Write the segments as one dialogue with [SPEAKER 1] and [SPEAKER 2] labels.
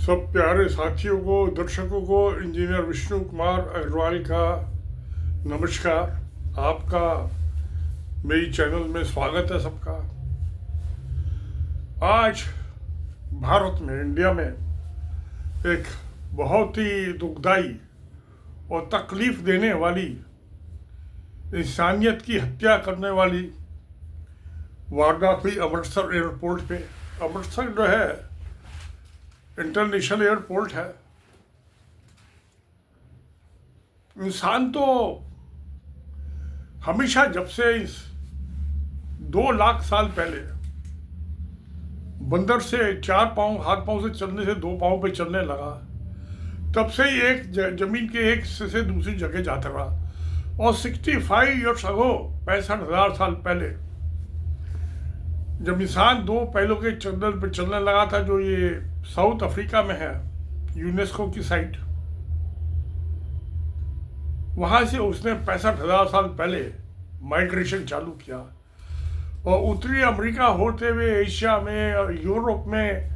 [SPEAKER 1] सब प्यारे साथियों को, दर्शकों को इंजीनियर विष्णु कुमार अग्रवाल का नमस्कार। आपका मेरी चैनल में स्वागत है सबका। आज भारत में, इंडिया में एक बहुत ही दुखदाई और तकलीफ देने वाली, इंसानियत की हत्या करने वाली वारदात हुई अमृतसर एयरपोर्ट पे। अमृतसर जो है इंटरनेशनल एयरपोर्ट है। इंसान तो हमेशा, जब से इस 2 लाख साल पहले बंदर से 4 पांव, हाथ पांव से चलने से 2 पांव पे चलने लगा, तब से ही एक जमीन के एक हिस्से से दूसरी जगह जाता रहा। और 65 ईयर्स अगो, 65,000 साल पहले, जब इंसान 2 पैरों के चंदन पर चलने लगा था, जो ये साउथ अफ्रीका में है, यूनेस्को की साइट, वहां से उसने 65,000 साल पहले माइग्रेशन चालू किया और उत्तरी अमेरिका होते हुए एशिया में, यूरोप में,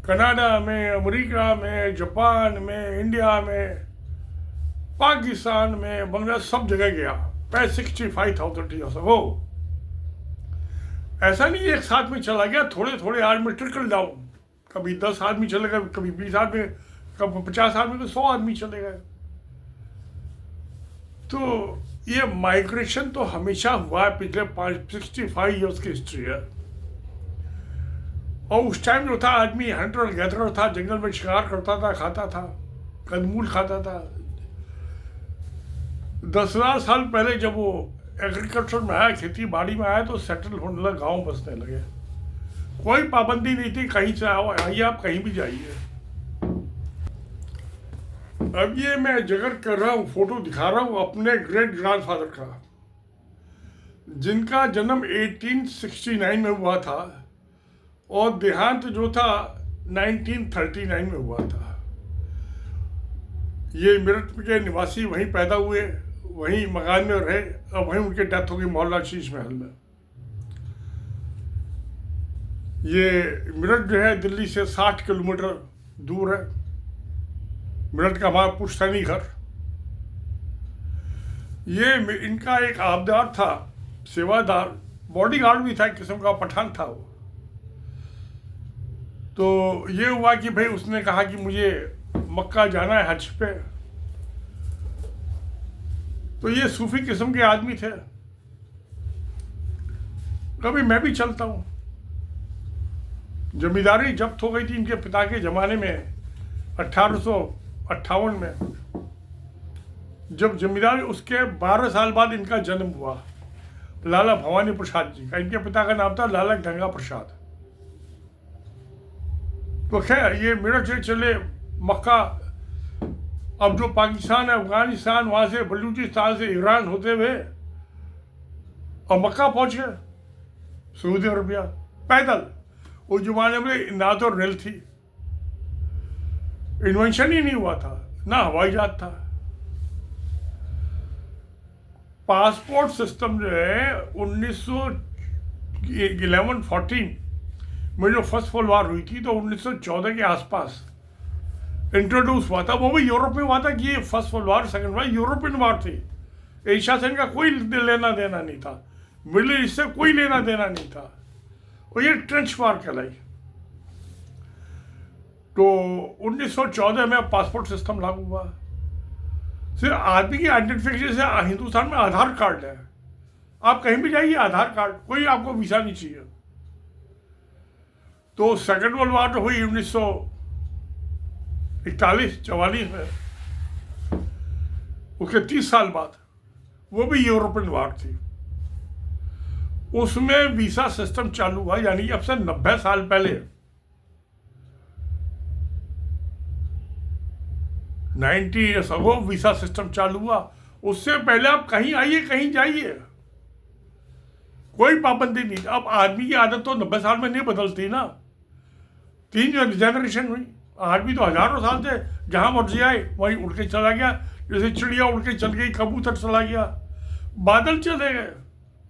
[SPEAKER 1] कनाडा में, अमेरिका में, जापान में, इंडिया में, पाकिस्तान में, बांग्लादेश, सब जगह गया। 65,000 ईयर्स अगो। ऐसा नहीं एक साथ में चला गया, थोड़े थोड़े आदमी ट्रिकल डाउन, कभी 10 आदमी चले गए, कभी 20 आदमी, कभी 50 आदमी, कभी 100 आदमी चले गए। तो ये माइग्रेशन तो हमेशा हुआ है, पिछले 65 ईयर्स की हिस्ट्री है। और उस टाइम जो था, आदमी हंटर गैदरर था, जंगल में शिकार करता था, खाता था, कंदमूल खाता था। 10,000 साल पहले जब वो एग्रीकल्चर में आया, खेती बाड़ी में आया, तो सेटल होने लगा, गाँव बसने लगे। कोई पाबंदी नहीं थी, कहीं से आओ, आइए, आप कहीं भी जाइए। अब ये मैं जिक्र कर रहा हूँ, फोटो दिखा रहा हूँ अपने ग्रेट ग्रैंडफादर का, जिनका जन्म 1869 में हुआ था और देहांत जो था 1939 में हुआ था। ये मेरठ के निवासी, वहीं पैदा हुए, वहीं मकान में रहे और वहीं उनकी डेथ हो गई मोहल्ला शीश महल में। ये मेरठ जो है दिल्ली से 60 किलोमीटर दूर है। मेरठ का हमारा पुश्तैनी घर। ये इनका एक आबदार था, सेवादार, बॉडीगार्ड भी था, एक किस्म का पठान था वो। तो ये हुआ कि भाई उसने कहा कि मुझे मक्का जाना है हज पे। तो ये सूफी किस्म के आदमी थे, कभी मैं भी चलता हूँ। जमींदारी जब्त हो गई थी इनके पिता के ज़माने में, 1858 में। जब जमींदारी, उसके 12 साल बाद इनका जन्म हुआ, लाला भवानी प्रसाद जी का। इनके पिता का नाम था लाला गंगा प्रसाद। तो खैर, ये मेरठ से चले मक्का। अब जो पाकिस्तान है, अफगानिस्तान, वहाँ से बलूचिस्तान से ईरान होते हुए और मक्का पहुँच गए, सऊदी अरबिया, पैदल। उस जमाने में ना तो रेल थी, इन्वेंशन ही नहीं हुआ था, ना हवाई जहाज था। पासपोर्ट सिस्टम जो है 1911-14 में जो फर्स्ट वर्ल्ड वॉर हुई थी, तो 1914 के आसपास इंट्रोड्यूस हुआ था। वो भी यूरोप में हुआ था कि ये first world war, second war European war थी। एशिया से इनका कोई लेना देना नहीं था, मिडिल ईस्ट से कोई लेना देना नहीं था। और ये ट्रेंच वॉर कहलाई। तो 1914 में पासपोर्ट सिस्टम लागू हुआ। सिर्फ आदमी की आइडेंटिफिकेशन से हिंदुस्तान में आधार कार्ड है, आप कहीं भी जाइए आधार कार्ड, कोई आपको वीजा नहीं चाहिए। तो सेकेंड वर्ल्ड वॉर जो हुई 1941-44 में, उसके 30 साल बाद, वो भी यूरोपियन वॉर थी। उसमें वीसा सिस्टम चालू हुआ, यानी अब से 90 साल पहले, 90 ईयर्स अगो वीसा सिस्टम चालू हुआ। उससे पहले आप कहीं आइए, कहीं जाइए, कोई पाबंदी नहीं। अब आदमी की आदत तो 90 साल में नहीं बदलती ना, 3 जनरेशन हुई। आदमी तो हजारों साल से जहां मर्जी आए वहीं उड़ के चला गया। जैसे चिड़िया उड़ के चल गई, कबूतर चला गया, बादल चले गए,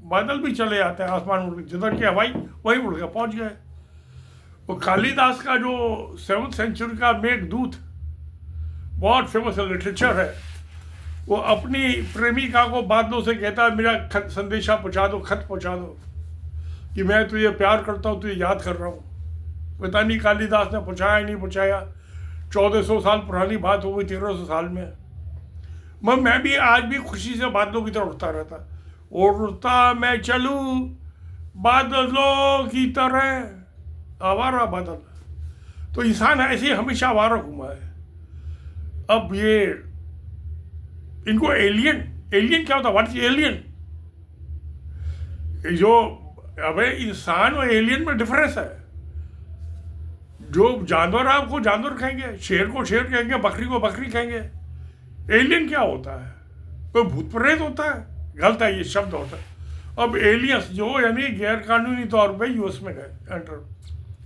[SPEAKER 1] बादल भी चले आते हैं, आसमान उड़ के, जिधर की हवाई वहीं उड़ के पहुंच गए। वो कालिदास का जो 7th सेंचुरी का मेघदूत बहुत फेमस लिटरेचर है, वो अपनी प्रेमिका को बादलों से कहता है मेरा खत संदेशा पहुंचा दो, खत पहुंचा दो कि मैं तुझे प्यार करता हूँ, तुझे याद कर रहा हूँ। पता नहीं कालिदास ने पहुँचाया नहीं पहुँचाया, 1400 साल पुरानी बात हो गई, 1300 साल में। मैं भी आज भी खुशी से बादलों की तरफ उड़ता रहता, उड़ता मैं चलूँ बादलों की तरह, आवारा बादल। तो इंसान ऐसे ही हमेशा आवारा घूमा है। अब ये इनको एलियन क्या होता है? What is alien? जो अबे इंसान और एलियन में डिफरेंस है। जो जानवर आपको जानवर कहेंगे, शेर को शेर कहेंगे, बकरी को बकरी कहेंगे। एलियन क्या होता है? कोई भूत प्रेत होता है? गलत है, ये शब्द होता है। अब एलियंस जो यानी गैर कानूनी तौर पे यूएस में गए एंटर,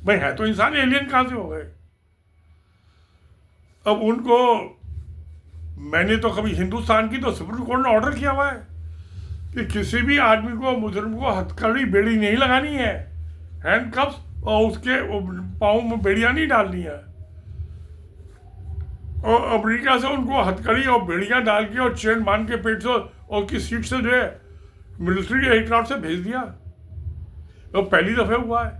[SPEAKER 1] भाई है तो इंसान, एलियन कहाँ से हो गए? अब उनको मैंने तो कभी हिंदुस्तान की तो सुप्रीम कोर्ट ने ऑर्डर किया हुआ है कि किसी भी आदमी को, मुजरिम को हथकड़ी बेड़ी नहीं लगानी है, हैंडकफ्स और उसके पाँव में बेड़ियां नहीं डालनी है। और अमेरिका से उनको हथकड़ी और बेड़ियां डाल के और चेन बांध के पेट से और उसकी सीट से जो है मिलिट्री एयरक्राफ्ट से भेज दिया। तो पहली दफे हुआ है,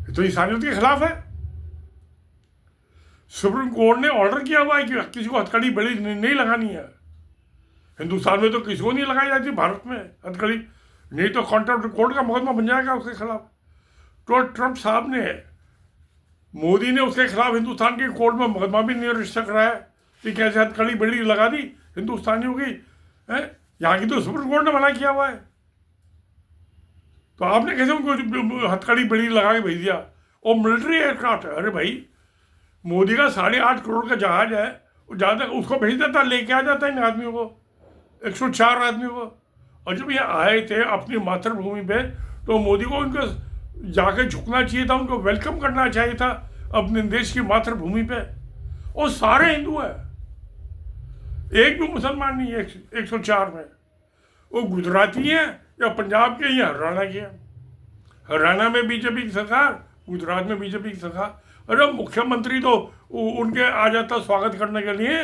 [SPEAKER 1] तो इंसानियत के खिलाफ है। सुप्रीम कोर्ट ने ऑर्डर किया हुआ है कि किसी को हथकड़ी बेड़ी नहीं लगानी है। हिंदुस्तान में तो किसी को नहीं लगाई जाती, भारत में हथकड़ी नहीं तो कॉन्ट्रैक्ट कोर्ट का मुकदमा बन जाएगा उसके खिलाफ। तो ट्रंप साहब ने, मोदी ने उसके खिलाफ हिंदुस्तान के कोर्ट में मुकदमा भी नहीं रजिस्टर कराया कि कैसे हथकड़ी बेड़ी लगा दी हिंदुस्तानियों की है। यहाँ की तो सुप्रीम कोर्ट ने मना किया हुआ है, तो आपने कैसे उनको हथकड़ी बेड़ी लगा के भेज दिया? और मिलिट्री एयरक्राफ्ट है। अरे भाई, मोदी का 8.5 करोड़ का जहाज है, वो ज़्यादा उसको भेज देता, लेके आ जाता इन आदमियों को, 104 आदमियों को। और जब ये आए थे अपनी मातृभूमि पे, तो मोदी को उनको जाके झुकना चाहिए था, उनको वेलकम करना चाहिए था अपने देश की मातृभूमि पे। और सारे हिंदू है, एक भी मुसलमान नहीं है 104 में। वो गुजराती हैं या पंजाब के या हरियाणा के हैं। हरियाणा में बीजेपी की सरकार, गुजरात में बीजेपी की सरकार। अरे मुख्यमंत्री तो उनके आ जाता स्वागत करने के लिए,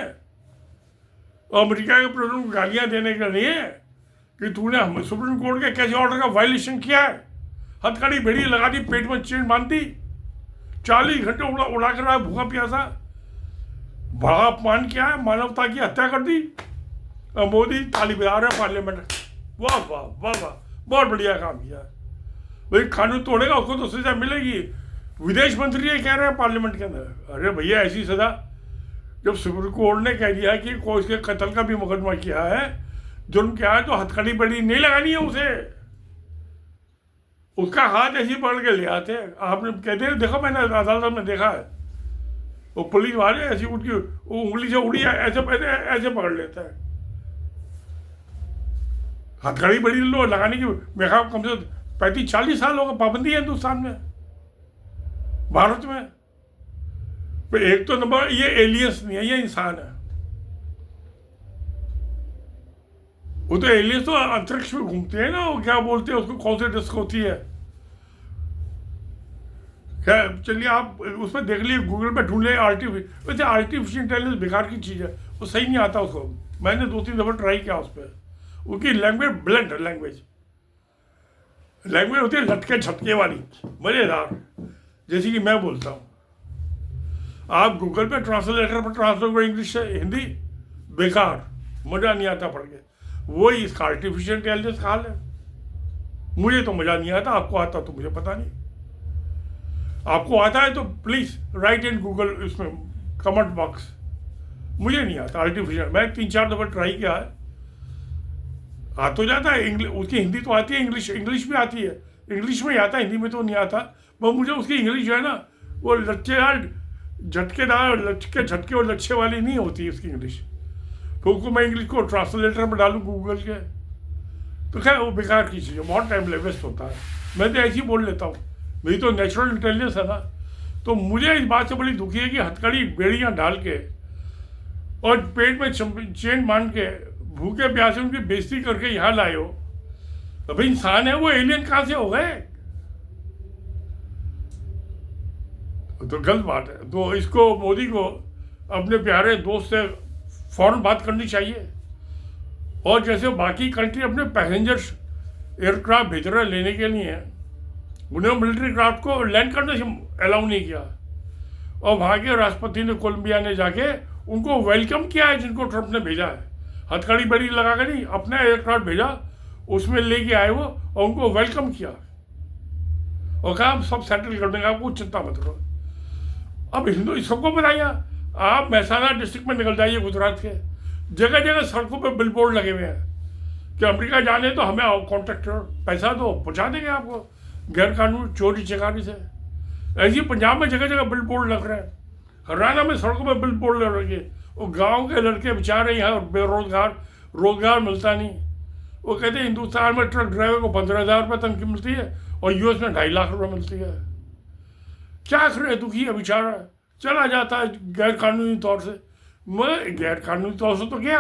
[SPEAKER 1] अमेरिका के प्रेसिडेंट को गालियां देने के लिए कि तूने सुप्रीम कोर्ट के कैसे ऑर्डर का वायलेशन किया है। हथकड़ी बेड़ी लगा दी, पेट में चेन बांध दी, 40 घंटे उड़ा कर रहा है भूखा प्यासा। बड़ा अपमान किया है, मानवता की हत्या कर दी। और मोदी ताली बजा रहे पार्लियामेंट, वाह वाह वाह वाह, बहुत बढ़िया काम किया। भाई कानून तोड़ेगा उसको तो सजा मिलेगी। विदेश मंत्री ये कह रहे हैं पार्लियामेंट के अंदर, अरे भैया ऐसी सजा, जब सुप्रीम कोर्ट ने कह दिया कि कोई उसके कत्ल का भी मुकदमा किया है, जुर्म किया है, तो हथकड़ी बेड़ी नहीं लगानी है उसे। उसका हाथ ऐसे पकड़ के ले आते हैं। आपने कहते हैं, देखो मैंने अदालत में देखा है, वो पुलिस वाले ऐसी उनकी उंगली से उड़ी ऐसे ऐसे पकड़ लेता है। हथकड़ी बेड़ी लो लगाने की मेरे ख्याल कम से 35-40 साल होगा पाबंदी है हिंदुस्तान में, भारत में। तो एक तो नंबर ये एलियंस नहीं है, ये इंसान है। वो तो एलियंस तो अंतरिक्ष में घूमते हैं ना, वो क्या बोलते हैं उसको, कौन सी डिस्क होती है, क्या, चलिए आप उसमें देख लीजिए, गूगल पे ढूंढ ले। वैसे आर्टिफिशियल इंटेलिजेंस बेकार की चीज़ है, वो सही नहीं आता उसको। मैंने 2-3 दफ़ा ट्राई किया उस पर। उनकी लैंग्वेज ब्लंट लैंग्वेज होती है, लटके झटके वाली, मज़ेदार, जैसे कि मैं बोलता हूँ। आप गूगल पे ट्रांसलेटर पर ट्रांसलेट करो इंग्लिश से हिंदी, बेकार, मज़ा नहीं आता पढ़ के। वही इसका आर्टिफिशियल इंटेलिजेंस का हाल है। मुझे तो मज़ा नहीं आता, आपको आता तो मुझे पता नहीं। आपको आता है तो प्लीज़ राइट इन गूगल इसमें कमेंट बॉक्स। मुझे नहीं आता आर्टिफिशियल, मैं 3-4 दफ़ा ट्राई किया है, आ तो जाता है। इंग्लिश उसकी हिंदी तो आती है, इंग्लिश भी आती है, इंग्लिश में ही आता है, हिंदी में तो नहीं आता। पर मुझे उसकी इंग्लिश जो है ना, वो लच्चेदार, झटकेदार, लचके झटके और लच्छे वाली नहीं होती है उसकी इंग्लिश। तो उसको मैं इंग्लिश को ट्रांसलेटर में डालूँ गूगल के, तो खैर वो बेकार की चीज़ है, बहुत टाइम वेस्ट होता है। मैं तो ऐसे ही बोल लेता हूँ, मेरी तो नेचुरल इंटेलिजेंस है ना। तो मुझे इस बात से बड़ी दुखी है कि हथकड़ी बेड़ियाँ डाल के और पेट में चेन बांध के भूखे प्यासे उनकी बेइज्जती करके यहाँ लाए हो। अभी इंसान है, वो एलियन कहाँ से हो गए? तो गलत बात है। तो इसको मोदी को अपने प्यारे दोस्त से फ़ौरन बात करनी चाहिए। और जैसे बाकी कंट्री अपने पैसेंजर्स एयरक्राफ्ट भेज रहे लेने के लिए, उन्हें मिलिट्री क्राफ्ट को लैंड करने से अलाउ नहीं किया। और वहाँ के राष्ट्रपति ने, कोलंबिया ने जाके उनको वेलकम किया है जिनको ट्रंप ने भेजा है। हथकड़ी बड़ी लगा कर नहीं, अपना एयरक्राफ्ट भेजा, उसमें लेके आए वो और उनको वेलकम किया और कहा हम सब सेटल कर देंगे, आपको चिंता मत करो। अब हिंदू सबको बताइए, आप महसाना डिस्ट्रिक्ट में निकल जाइए गुजरात के, जगह जगह सड़कों पे बिलबोर्ड लगे हुए हैं कि अमेरिका जाने तो हमें कॉन्ट्रैक्टर पैसा दो, पहुँचा देंगे आपको गैर कानूनी चोरी चकारी से। ऐसे ही पंजाब में जगह जगह बिलबोर्ड लग रहे हैं, हरियाणा में सड़कों पर बिलबोर्ड लग रही है। वो गाँव के लड़के बेचारे यहाँ बेरोजगार, रोजगार मिलता नहीं। वो कहते हैं हिंदुस्तान में ट्रक ड्राइवर को 15,000 रुपये तनख्वाह मिलती है और यूएस में 2.5 लाख रुपये मिलती है। क्या करे, दुखी है बेचारा, चला जाता है गैर कानूनी तौर से। मैं गैर कानूनी तौर से तो गया,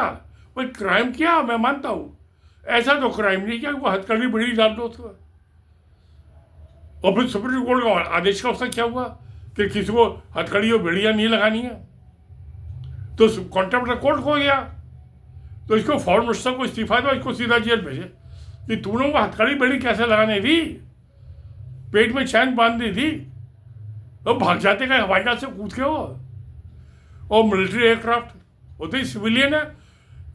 [SPEAKER 1] भाई क्राइम किया मैं मानता हूँ, ऐसा तो क्राइम नहीं किया, वो हथकड़ी बड़ी डाल दो उसको। और फिर सुप्रीम कोर्ट का आदेश का उसका क्या हुआ कि किसी को हथकड़ी और बेड़ियाँ नहीं लगानी है, तो कॉन्टेम्प्ट कोर्ट हो गया। तो इसको फॉरेन मिनिस्टर को इस्तीफा दो, इसको सीधा जेल भेजे कि तूने वो हथकड़ी बेड़ी कैसे लगाने दी, पेट में चैन बांध दी थी, तो भाग जाते गए हवाई जहाज से कूद के हो। और मिलिट्री एयरक्राफ्ट होते ही सिविलियन है,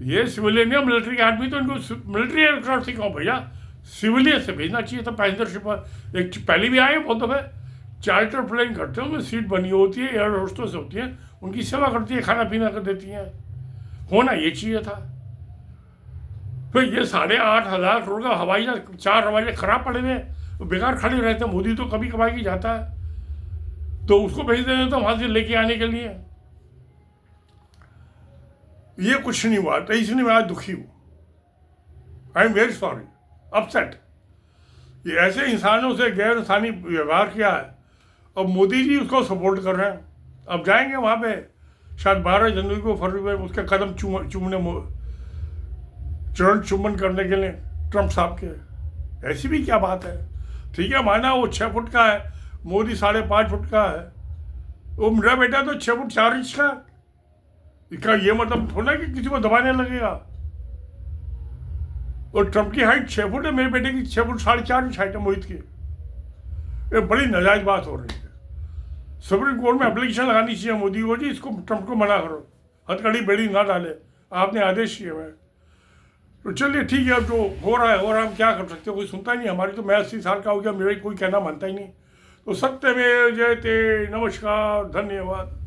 [SPEAKER 1] ये सिविलियन है, मिलिट्री आदमी, तो इनको मिलिट्री एयरक्राफ्ट से क्यों भैया, सिविलियन से भेजना चाहिए था। पैसेंजरशिप एक पहले भी आए बहुत दफे, चार्टर प्लेन करते हैं, उनमें सीट बनी होती है, एयर होस्टेस होती है, उनकी सेवा करती है, खाना पीना कर देती हैं, होना ये चाहिए था। फिर ये 8,500 करोड़ का हवाई जहाज, 4 हवाई जहाज खराब पड़े हुए, तो बेकार खड़े रहते हैं। मोदी तो कभी कभार की जाता है, तो उसको भेज देते तो वहां से लेके आने के लिए। ये कुछ नहीं हुआ, तो इसलिए मैं आज दुखी हूं। I am very sorry, upset. ये ऐसे इंसानों से गैर इंसानी व्यवहार किया है और मोदी जी उसको सपोर्ट कर रहे हैं। अब जाएंगे वहाँ पे शायद 12 जनवरी को, फरवरी में उसके कदम चूमने, चरण चुम्बन करने के लिए ट्रंप साहब के। ऐसी भी क्या बात है, ठीक है माना वो 6 फुट का है, मोदी 5.5 फुट का है, वो मेरा बेटा तो 6 फुट 4 इंच का। इसका ये मतलब थोड़ा कि किसी को दबाने लगेगा। और ट्रंप की हाइट 6 फुट है, मेरे बेटे की 6 फुट 4.5 इंच हाइट है मोहित की। ये बड़ी नाजायज बात हो रही है। सुप्रीम कोर्ट में एप्लीकेशन लगानी चाहिए मोदी को जी, इसको ट्रंप को मना करो, हथकड़ी बेड़ी ना डाले, आपने आदेश किए हुए। तो चलिए ठीक है, अब जो हो रहा है हम क्या कर सकते हो, कोई सुनता ही नहीं हमारी। तो मैं 80 साल का हो गया, मेरा कोई कहना मानता ही नहीं। तो सत्य में जयते। नमस्कार, धन्यवाद।